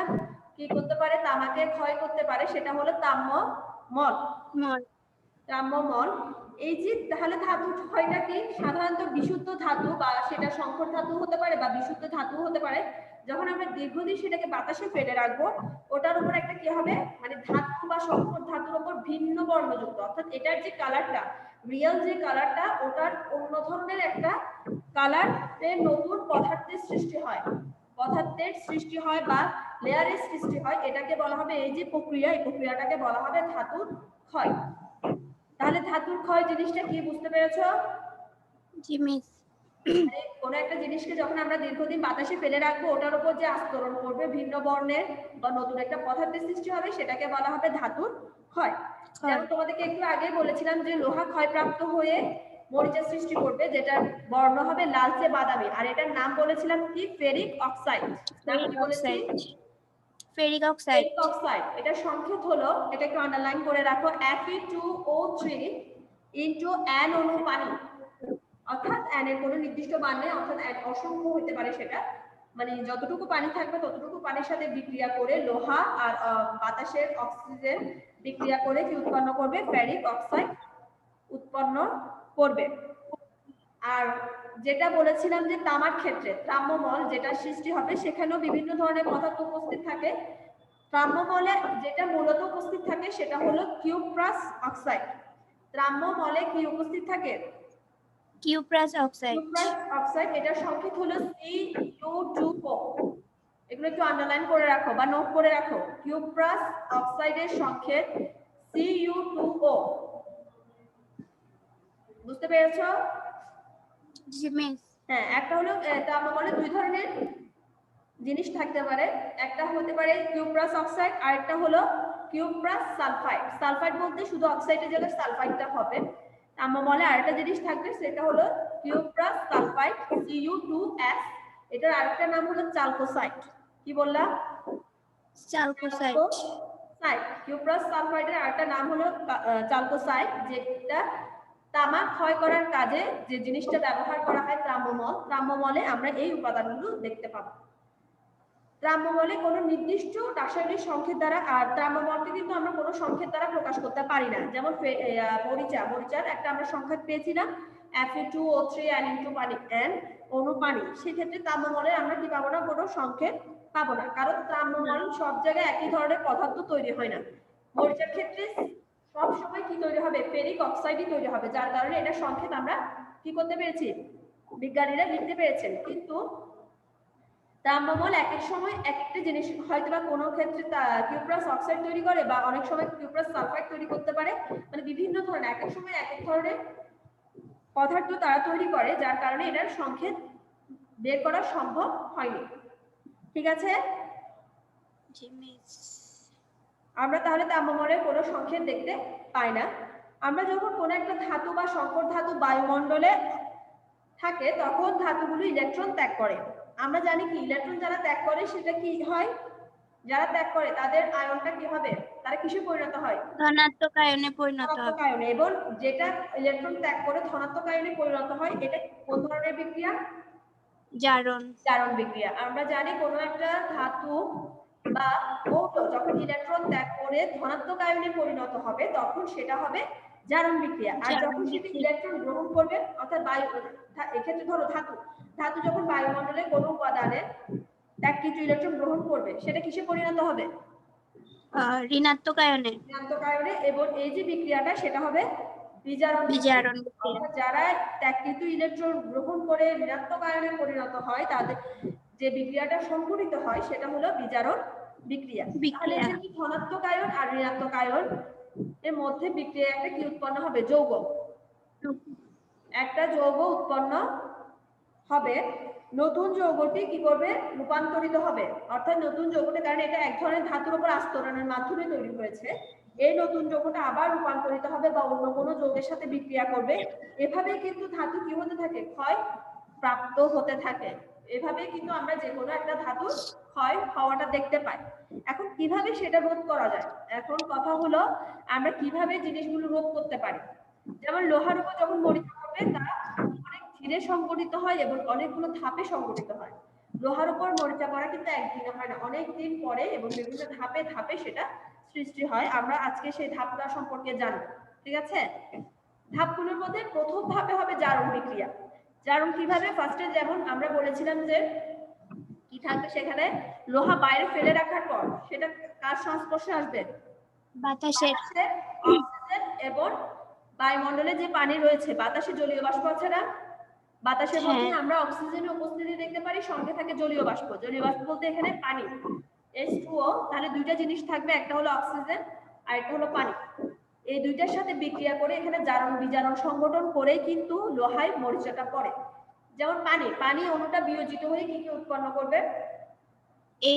কি করতে পারে, তামাকে ক্ষয় করতে পারে, সেটা হলো তাম্যমল। তাম্যমল। এই যে তাহলে ধাতু ক্ষয়টা কি? সাধারণত বিশুদ্ধ ধাতু বা সেটা সংকর ধাতু হতে পারে বা বিশুদ্ধ ধাতু হতে পারে, যখন আমরা দীর্ঘদিন সেটাকে বাতাসে ফেলে রাখবো, ওটার উপর একটা কি হবে, মানে ধাতু বা সংকর ধাতুর উপর ভিন্ন বর্ণযুক্ত, অর্থাৎ এটার যে কালারটা, রিয়েল যে কালারটা, ওটার অন্য ধরনের একটা কালারের নতুন পদার্থের সৃষ্টি হয়। পদার্থের সৃষ্টি হয় বা লেয়ারের সৃষ্টি হয়, এটাকে বলা হবে, এই যে প্রক্রিয়া, এই প্রক্রিয়াটাকে বলা হবে ধাতুর ক্ষয়। তাহলে ধাতুর ক্ষয় জিনিসটা কি, বুঝতে পেরেছো? জি মিস। কোনো একটা জিনিসকে যখন আমরা দীর্ঘদিন বাতাসে ফেলে রাখবো, ওটার উপর যে আস্তরণ পড়বে ভিন্ন বর্ণের বা নতুন একটা পদার্থের সৃষ্টি হবে, সেটাকে বলা হবে ধাতুর ক্ষয়। যেমন তোমাদেরকে একটু আগে বলেছিলাম যে লোহা ক্ষয়প্রাপ্ত হয়ে মরিচা সৃষ্টি করবে, যেটার বর্ণ হবে লালচে বাদামি, আর এটার নাম বলেছিলাম কি? Ferric oxide. নাম কি বলেছি? Ferric oxide. Ferric oxide. এটা সংকেত হলো, এটা একটু আন্ডারলাইন করে রাখো, Fe2O3 ইনটু N অণু পানি। অর্থাৎ n এর কোনো নির্দিষ্ট মান নেই, অর্থাৎ n অসংখ্য হতে পারে, সেটা মানে যতটুকু পানি থাকবে ততটুকু পানির সাথে বিক্রিয়া করে লোহা আর বাতাসের অক্সিজেন বিক্রিয়া করে কি উৎপন্ন করবে? ফেরিক অক্সাইড উৎপন্ন করবে। আর যেটা বলেছিলাম যে তামার ক্ষেত্রে তাম্যমল যেটা সৃষ্টি হবে, সেখানেও বিভিন্ন ধরনের পদার্থ উপস্থিত থাকে। তাম্যমলে যেটা মূলত উপস্থিত থাকে সেটা হলো কিউপ্রাস অক্সাইড। তাম্যমলে কি উপস্থিত থাকে? Cuprous oxide. কিউপ্রাস অক্সাইড, এটার সংকেত হলো Cu2O। এগুলো একটু আন্ডারলাইন করে রাখো বা নোট করে রাখো। কিউপ্রাস অক্সাইডের সংকেত Cu2O। বুঝতে পেরেছো? জি মিস। হ্যাঁ, একটা হলো তাম্যমলে দুই ধরনের জিনিস থাকতে পারে, একটা হতে পারে কিউপ্রাস অক্সাইড, আর একটা হলো কিউপ্রাস সালফাইড। সালফাইড বলতে শুধু অক্সাইডের জায়গায় সালফাইডটা হবে। তাম্যমলে আরেকটা জিনিস থাকবে, সেটা হলো কিউপ্রাস সালফাইড, Cu2S। এটার আরেকটা নাম হলো চালকোসাইড। কি বললাম? চালকোসাইড। কিউপ্রাস সালফাইডের আরেকটা নাম হলো চালকোসাইড, যেটা তামা ক্ষয় করার কাজে যে জিনিসটা ব্যবহার করা হয় তাম্যমল। তাম্যমলে আমরা এই উপাদানগুলো দেখতে পাবো। তাম্যমলে কোনো নির্দিষ্ট রাসায়নিক সংকেত দ্বারা, আর তাম্যমলকে কিন্তু আমরা কোনো সংকেত দ্বারা প্রকাশ করতে পারি না। যেমন মরিচার একটা আমরা সংকেত পেয়েছিলাম Fe2O3 N অণু পানি। সেক্ষেত্রে তাম্যমলে আমরা কি পাবো না? কোনো সংকেত পাবো না, কারণ তাম্যমল সব জায়গায় একই ধরনের পদার্থ তৈরি হয় না। মরিচার ক্ষেত্রে সব সময় কি তৈরি হবে? ফেরিক অক্সাইডই তৈরি হবে, যার কারণে এটা সংকেত আমরা কি করতে পেরেছি? বিজ্ঞানীরা লিখতে পেরেছেন। কিন্তু তাম্যমল এক এক সময় এক একটা জিনিস, হয়তো বা কোনো ক্ষেত্রে কিউপ্রাস অক্সাইড তৈরি করে, বা অনেক সময় কিউপ্রাস সালফাইড তৈরি করতে পারে। মানে বিভিন্ন ধরনের, এক এক সময় এক এক ধরনের পদার্থ তারা তৈরি করে, যার কারণে এটার সংকেত বের করা সম্ভব হয়নি। ঠিক আছে? জি মিস। আমরা তাহলে তাম্যমলের কোনো সংকেত দেখতে পাই না। আমরা যখন কোনো একটা ধাতু বা সংকর ধাতু বায়ুমণ্ডলে থাকে, তখন ধাতুগুলো ইলেকট্রন ত্যাগ করে। আমরা জানি কি ইলেকট্রন যারা ত্যাগ করে সেটা কি হয়? যারা ত্যাগ করে তাদের আয়নটা কি হবে? তারা কিসে পরিণত হয়? ধনাত্মক আয়নে পরিণত ধনাত্মক হবে। আয়নে। এবং যেটা ইলেকট্রন ত্যাগ করে ধনাত্মক আয়নে পরিণত হয়, এটা কোন ধরনের বিক্রিয়া? জারণ। জারণ বিক্রিয়া। আমরা জানি কোনো একটা ধাতু বা যখন ইলেকট্রন ত্যাগ করে ধনাত্মক আয়নে পরিণত হবে, তখন সেটা হবে জারণ বিক্রিয়া। আর জারণ যখন সেটি বিক্রিয়া। ইলেকট্রন গ্রহণ করবে অর্থাৎ বায়ু, এক্ষেত্রে ধরো ধাতু যখন বায়ুমণ্ডলে কোনো উপাদানের ত্যাগকৃত ইলেকট্রন গ্রহণ করবে সেটা কিসে পরিণত হবে? ঋণাত্মক আয়নে। ঋণাত্মক আয়নে। এবং এই যে বিক্রিয়াটা সেটা হবে বিজারণ বিক্রিয়া। বিজারণ বিক্রিয়া। অর্থাৎ যারা ত্যাগকৃত ইলেকট্রন গ্রহণ করে ঋণাত্মক আয়নে পরিণত হয় তাদের যে বিক্রিয়াটা সংঘটিত হয় সেটা হলো বিজারণ বিক্রিয়া। তাহলে বিক্রিয়া। যে কি ধনাত্মক আয়ন আর ঋণাত্মক আয়ন এর মধ্যে বিক্রিয়া একটা কি উৎপন্ন হবে? যৌগ। একটা যৌগ উৎপন্ন হবে। নতুন যৌগটি কি করবে? রূপান্তরিত হবে। অর্থাৎ নতুন যৌগটি, কারণ এটা এক ধরনের ধাতুর উপর আস্তরণের মাধ্যমে তৈরি হয়েছে, এই নতুন যৌগটা আবার রূপান্তরিত হবে বা অন্য কোনো যৌগের সাথে বিক্রিয়া করবে। এভাবে কিন্তু ধাতু কি হতে থাকে? ক্ষয় প্রাপ্ত হতে থাকে। এভাবে কিন্তু আমরা যে কোনো একটা ধাতু ক্ষয় হওয়াটা দেখতে পাই। এখন কিভাবে সেটা রোধ করা যায়? এখন কথা হলো আমরা কিভাবে জিনিসগুলো রোধ করতে পারি। যেমন লোহার উপর যখন মরিচা করবে তা অনেক ধীরে সংগঠিত হয় এবং অনেকগুলো ধাপে সংগঠিত হয়। লোহার উপর মরিচা করা কিন্তু একদিনে হয় না, অনেক দিন পরে এবং বিভিন্ন ধাপে ধাপে সেটা সৃষ্টি হয়। আমরা আজকে সেই ধাপটা সম্পর্কে জানবো, ঠিক আছে? ধাপগুলোর মধ্যে প্রথম ধাপে হবে জারণ বিক্রিয়া। জারণ কিভাবে? ফার্স্টে যেমন আমরা বলেছিলাম যে কি থাকবে সেখানে, লোহা বাইরে ফেলে রাখার পর সেটা কার সংস্পর্শে আসবে? বাতাসের। অক্সিজেন এবং বায়ুমণ্ডলে যে পানি রয়েছে, বাতাসে জলীয় বাষ্প আছে না? বাতাসের মধ্যে আমরা অক্সিজেনের উপস্থিতি দেখতে পারি, সঙ্গে থাকে জলীয় বাষ্প। জলীয় বাষ্প বলতে এখানে পানি, H2O। তাহলে দুইটা জিনিস থাকবে, একটা হলো অক্সিজেন আর একটা হলো পানি। এই দুইটার সাথে বিক্রিয়া করে এখানে জারণ বিজারণ সংগঠন করেই কিন্তু লোহায় মরিচাটা পড়ে। যেমন পানি অণুটা বিয়োজিত হয়ে কি কি উৎপন্ন করবে?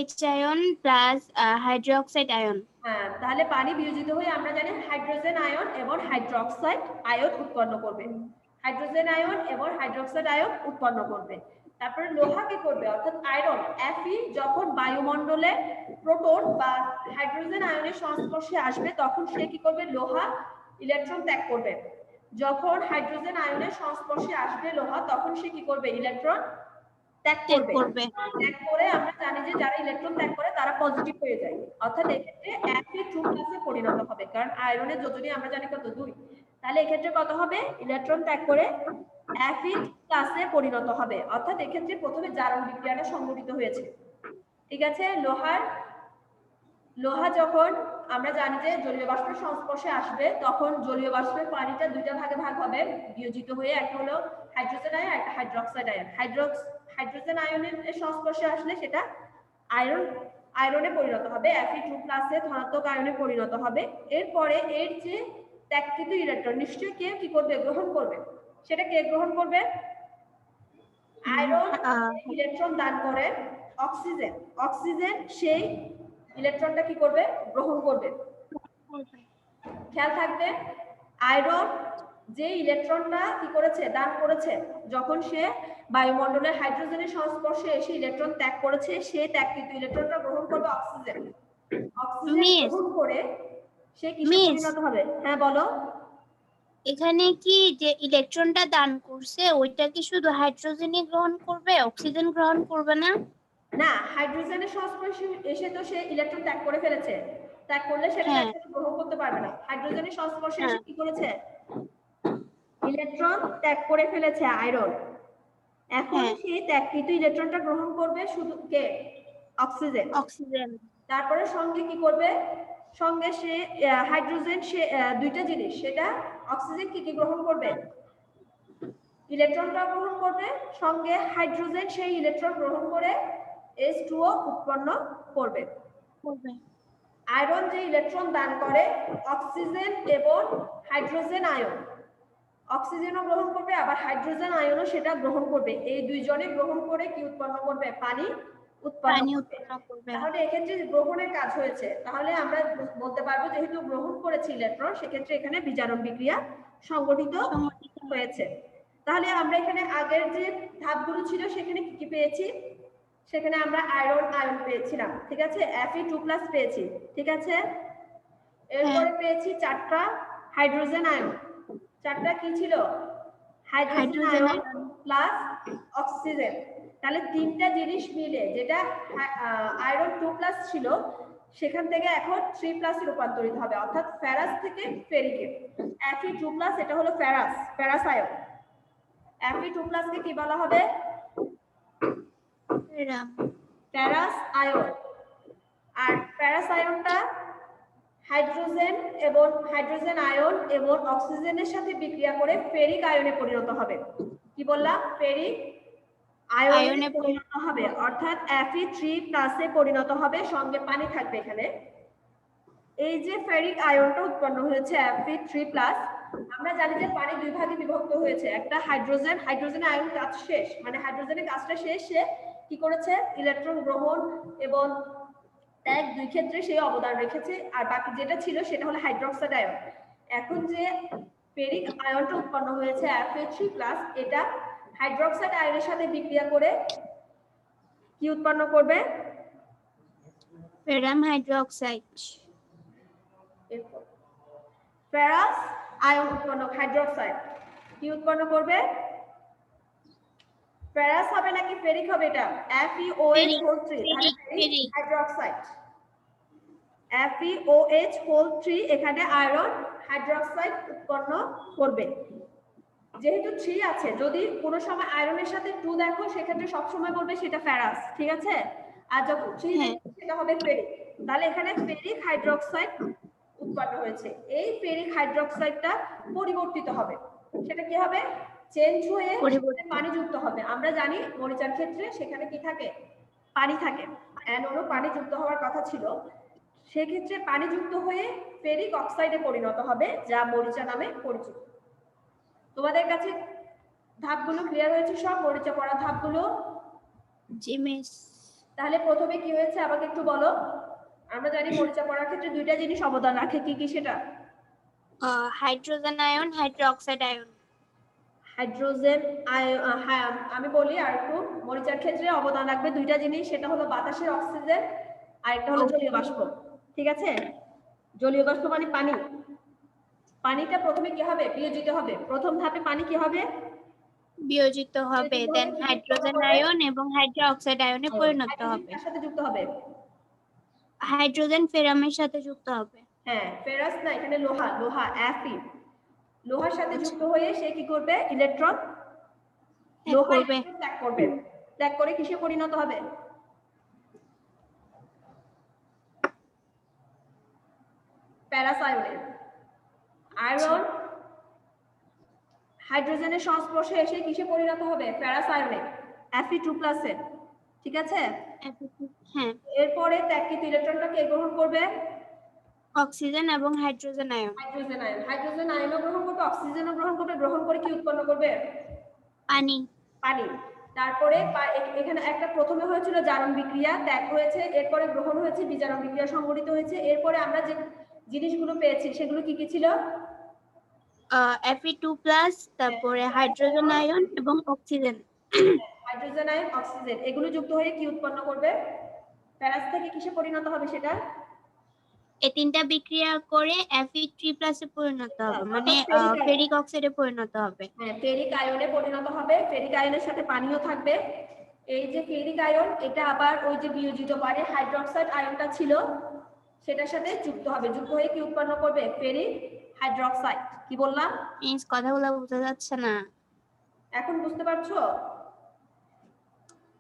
H ion plus hydroxide ion. হ্যাঁ, তাহলে পানি বিয়োজিত হয়ে আমরা জানি হাইড্রোজেন আয়ন এবং হাইড্রোক্সাইড আয়ন উৎপন্ন করবে। হাইড্রোজেন আয়ন এবং হাইড্রোক্সাইড আয়ন উৎপন্ন করবে। তারপরে লোহা কি করবে? অর্থাৎ আয়রন Fe যখন বায়ুমণ্ডলে প্রোটন বা হাইড্রোজেন আয়নের সংস্পর্শে আসবে তখন সে কি করবে? লোহা ইলেকট্রন ত্যাগ করবে। যখন হাইড্রোজেন আয়নের সংস্পর্শে আসবে লোহা তখন সে কি করবে? ইলেকট্রন ত্যাগ করবে। ত্যাগ করে আমরা জানি যে যারা ইলেকট্রন ত্যাগ করে তারা পজিটিভ হয়ে যায়। অর্থাৎ এক্ষেত্রে Fe2+ পরিণত হবে, কারণ আয়রনের যোজনী আমরা জানি কত? 2। তাহলে এক্ষেত্রে কত হবে? ইলেকট্রন ত্যাগ করে Fe+ পরিণত হবে। অর্থাৎ এক্ষেত্রে প্রথমে জারণ বিক্রিয়াটা সংঘটিত হয়েছে, ঠিক আছে? লোহা যখন আমরা জানি যে জলীয় বাষ্পের সংস্পর্শে আসবে তখন জলীয় বাষ্পের পানিটা দুইটা ভাগে ভাগ হবে, বিয়োজিত হয়ে একটা হলো হাইড্রোজেন আয়ন আর একটা হাইড্রোক্সাইড আয়ন। হাইড্রোজেন আয়নের সংস্পর্শে আসলে সেটা আয়রনে পরিণত হবে, Fe2+ ধনাত্মক আয়নে পরিণত হবে। এরপরে এর যে ত্যাগকৃত ইলেকট্রন নিশ্চয়ই কে কি করবে? গ্রহণ করবে। সেটা কে গ্রহণ করবে? আয়রন ইলেকট্রন দান করে অক্সিজেন সেই ইলেকট্রনটা কি করবে? গ্রহণ করবে। খেয়াল থাকবে, আয়রন যে ইলেকট্রনটা কি করেছে? দান করেছে, যখন সে বায়ুমণ্ডলের হাইড্রোজেনের সংস্পর্শে এসে ইলেকট্রন ত্যাগ করেছে, সে ত্যাগকৃত ইলেকট্রনটা গ্রহণ করবে অক্সিজেন গ্রহণ করে সে কিসে পরিণত হবে? হ্যাঁ বলো। এখানে কি যে ইলেকট্রনটা দান করছে ওইটা কি শুধু হাইড্রোজেনই গ্রহণ করবে, অক্সিজেন গ্রহণ করবে না? না, হাইড্রোজেনের সংস্পর্শে এসে তো সে ইলেকট্রন ত্যাগ করে ফেলেছে, ত্যাগ করলে সেটা গ্রহণ করতে পারবে না। হাইড্রোজেনের সংস্পর্শে এসে কি করেছে? ইলেকট্রন ত্যাগ করে ফেলেছে আয়রন। এখন সেই ত্যাগকৃত ইলেকট্রনটা গ্রহণ করবে শুধু কে? অক্সিজেন। তারপরে সঙ্গে কি করবে? সঙ্গে সে হাইড্রোজেন, সে দুইটা জিনিস, সেটা অক্সিজেন কি কি গ্রহণ করবে? ইলেকট্রনটা গ্রহণ করবে, সঙ্গে হাইড্রোজেন সেই ইলেকট্রন গ্রহণ করে H2O উৎপন্ন করবে। আয়রন যে ইলেকট্রন দান করে অক্সিজেন এবং হাইড্রোজেন আয়ন, অক্সিজেনও গ্রহণ করবে আবার হাইড্রোজেন আয়নও সেটা গ্রহণ করবে। এই দুইজনে গ্রহণ করে কি উৎপন্ন করবে? পানি উৎপন্ন করবে। তাহলে এক্ষেত্রে গ্রহণের কাজ হয়েছে, তাহলে আমরা বলতে পারবো যেহেতু গ্রহণ করেছে ইলেকট্রন সেক্ষেত্রে এখানে বিজারণ বিক্রিয়া সংঘটিত হয়েছে। তাহলে আমরা এখানে আগের যে ধাপগুলো ছিল সেখানে কি কি পেয়েছি? সেখানে আমরা আয়রন পেয়েছিলাম, ঠিক আছে? Fe2+ পেয়েছি, ঠিক আছে? এরপরে পেয়েছি 4টা হাইড্রোজেন আয়ন। 4টা কি ছিল? Hydrogen ion plus oxygen. তাহলে 3টা জিনিস মিলে যেটা আয়রন 2+ ছিল সেখান থেকে এখন 3+ রূপান্তরিত হবে, অর্থাৎ ফেরাস থেকে ফেরিকে। Fe2+ এটা হলো ফেরাস আয়ন। Fe2+ কে কি বলা হবে? ফেরাম। Ferrous ion. আর ফেরাস আয়নটা হাইড্রোজেন আয়ন এবং অক্সিজেনের সাথে বিক্রিয়া করে ফেরিক আয়নে পরিণত হবে। কি বললাম? ফেরিক আয়নে পরিণত হবে, অর্থাৎ Fe3+ এ পরিণত হবে, সঙ্গে পানি থাকবে এখানে। এই যে ফেরিক আয়নটা উৎপন্ন হয়েছে Fe3+, আমরা জানি যে পানি দুই ভাগে বিভক্ত হয়েছে। একটা হাইড্রোজেন আয়ন কাজ শেষ, মানে হাইড্রোজেনের কাজটা শেষ, সে কি করেছে? ইলেকট্রন গ্রহণ এবং ত্যাগ দুই ক্ষেত্রে সে অবদান রেখেছে, আর বাকি যেটা ছিল সেটা হলো হাইড্রক্সাইড আয়ন। এখন যে ফেরিক আয়নটা উৎপন্ন হয়েছে Fe3+, এটা হাইড্রক্সাইড আয়নের সাথে বিক্রিয়া করে কি উৎপন্ন করবে? ফেরাম হাইড্রোক্সাইড। ফেরাস আয়ন উৎপন্ন, হাইড্রক্সাইড কি উৎপন্ন করবে? ফেরাস হবে নাকি ফেরিক হবে? এটা FeOH3, ফেরিক হাইড্রক্সাইড। FeOH3 এখানে আয়রন হাইড্রক্সাইড উৎপন্ন করবে। যেহেতু 3 আছে, যদি কোনো সময় আয়রনের সাথে 2 দেখো সেক্ষেত্রে সবসময় বলবে সেটা ফেরাস, ঠিক আছে? আর যখন 3 দেখবে সেটা হবে ফেরিক। তাহলে এখানে ফেরিক হাইড্রক্সাইড উৎপন্ন হয়েছে। এই ফেরিক হাইড্রক্সাইডটা পরিবর্তিত হবে। সেটা কি হবে? চেঞ্জ হয়ে পানি যুক্ত হবে। আমরা জানি মরিচার ক্ষেত্রে সেখানে কি থাকে? পানি থাকে। অ্যানোনও পানি যুক্ত হওয়ার কথা ছিল, সেক্ষেত্রে পানি যুক্ত হয়ে ফেরিক অক্সাইডে পরিণত হবে, যা মরিচা নামে পরিচিত। তোমাদের কাছে ধাপগুলো ক্লিয়ার হয়েছে? সব মরিচা পড়া ধাপগুলো? জি মিস। তাহলে প্রথমে কি হয়েছে আমাকে একটু বলো। আমরা জানি মরিচা পড়ার ক্ষেত্রে দুইটা জিনিস অবদান রাখে, কি কি সেটা? Hydrogen ion, hydroxide ion. Hydrogen ion, হ্যাঁ আমি বলি আর একটু। মরিচার ক্ষেত্রে অবদান রাখবে দুইটা জিনিস, সেটা হলো বাতাসের অক্সিজেন আর একটা হলো জলীয় বাষ্প, ঠিক আছে? জলীয় বাষ্প মানে পানি। পানিটা প্রথমে কি হবে? বিয়োজিত হবে। প্রথম ধাপে পানি কি হবে? বিয়োজিত হবে, দেন হাইড্রোজেন আয়ন এবং হাইড্রোক্সাইড আয়নে পরিণত হবে। কার সাথে যুক্ত হবে? হাইড্রোজেন ফেরামের সাথে যুক্ত হবে। হ্যাঁ, ফেরাস না, এখানে লোহা Fe, লোহার সাথে যুক্ত হয়ে সে কি করবে? ইলেকট্রন ত্যাগ করবে। ত্যাগ করে কিসে পরিণত হবে? ফেরাস আয়নে। আয়রন হাইড্রোজেনের সংস্পর্শে এসে কিসে পরিণত হবে? ফেরাস আয়নে, Fe2+ এ, ঠিক আছে? হ্যাঁ। এরপরে ত্যাগকৃত ইলেকট্রনটা কে গ্রহণ করবে? অক্সিজেন এবং হাইড্রোজেন আয়ন। হাইড্রোজেন আয়নও গ্রহণ করবে, অক্সিজেনও গ্রহণ করবে। গ্রহণ করে কি উৎপন্ন করবে? পানি। তারপরে এখানে একটা প্রথমে হয়েছিল জারণ বিক্রিয়া, ত্যাগ হয়েছে, এরপরে গ্রহণ হয়েছে, বিজারণ বিক্রিয়া সংঘটিত হয়েছে। এরপরে আমরা যে জিনিসগুলো পেয়েছি সেগুলো কি কি ছিল? Fe2+, তারপরে হাইড্রোজেন আয়ন এবং অক্সিজেন। হাইড্রোজেন আয়ন, অক্সিজেন এগুলো যুক্ত হয়ে কি উৎপন্ন করবে? ফেরাস থেকে কিসে পরিণত হবে সেটা? এই তিনটা বিক্রিয়া করে Fe3+ এ পরিণত হবে, মানে ফেরিক অক্সাইডে পরিণত হবে। হ্যাঁ, ফেরিক আয়নে পরিণত হবে। ফেরিক আয়নের সাথে পানিও থাকবে। এই যে ফেরিক আয়ন, এটা আবার ওই যে বিয়োজিত পারে হাইড্রক্সাইড আয়নটা ছিল সেটার সাথে যুক্ত হবে। যুক্ত হয়ে কি উৎপন্ন করবে? Ferric hydroxide. কি বললাম? মিস কথাগুলো বোঝা যাচ্ছে না। এখন বুঝতে পারছো?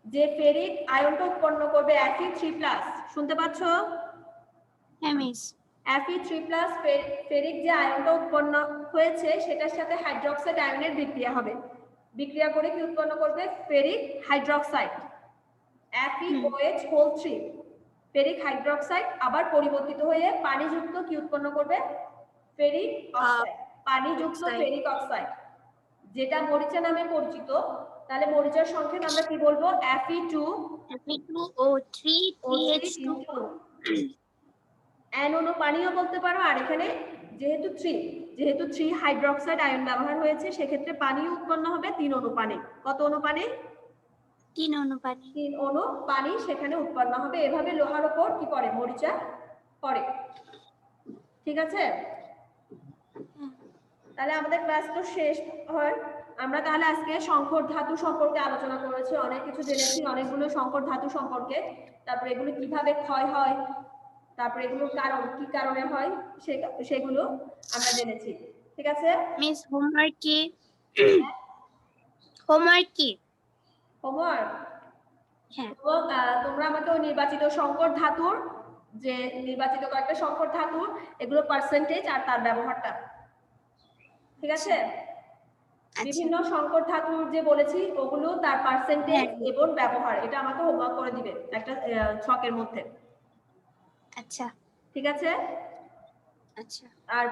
যে ফেরিক আয়নটা উৎপন্ন করবে Fe3+, শুনতে পাচ্ছো? হ্যাঁ মিস। Fe3+ ফেরিক যে আয়নটা উৎপন্ন হয়েছে সেটার সাথে হাইড্রক্সাইড আয়নের বিক্রিয়া হবে। বিক্রিয়া করে কি উৎপন্ন করবে? Ferric hydroxide, FeOH3। Ferric hydroxide আবার পরিবর্তিত হয়ে পানিযুক্ত কি উৎপন্ন করবে? ফেরিক অক্সাইড, পানিযুক্ত ফেরিক অক্সাইড, যেটা মরিচা নামে পরিচিত। তাহলে মরিচার সংক্ষেপ আমরা কি বলবো? Fe2O3 3H2O। অ্যানোনো পানিও বলতে পারো। আর এখানে যেহেতু 3 হাইড্রক্সাইড আয়ন ব্যবহার হয়েছে, সেক্ষেত্রে পানিও উৎপন্ন হবে 3 অণু পানি। কত অণু পানি? 3 অণু পানি। 3 অণু পানি সেখানে উৎপন্ন হবে। এভাবে লোহার উপর কি পড়ে? মরিচা পড়ে, ঠিক আছে? তাহলে আমাদের ক্লাস তো শেষ হয়। আমরা তাহলে আজকে সংকর ধাতু সম্পর্কে আলোচনা করেছি, অনেক কিছু জেনেছি, অনেকগুলো সংকর ধাতু সম্পর্কে। তারপরে এগুলো কিভাবে ক্ষয় হয়, তারপরে এগুলোর কারণ কি কারণে হয় সেগুলো আমরা জেনেছি। ঠিক আছে? মিস হোমওয়ার্ক কি? হোমওয়ার্ক কি? হোমওয়ার্ক হ্যাঁ। তোমরা আমাকে ওই নির্বাচিত সংকর ধাতুর যে নির্বাচিত কয়েকটা সংকর ধাতুর এগুলো পার্সেন্টেজ আর তার ব্যবহারটা, ঠিক আছে? বিভিন্ন সংকর ধাতুর যে বলেছি ওগুলো তার পার্সেন্টেজ এবং ব্যবহার, এটা আমাকে হোমওয়ার্ক করে দিবে একটা ছকের মধ্যে। আচ্ছা ঠিক আছে? আচ্ছা। আর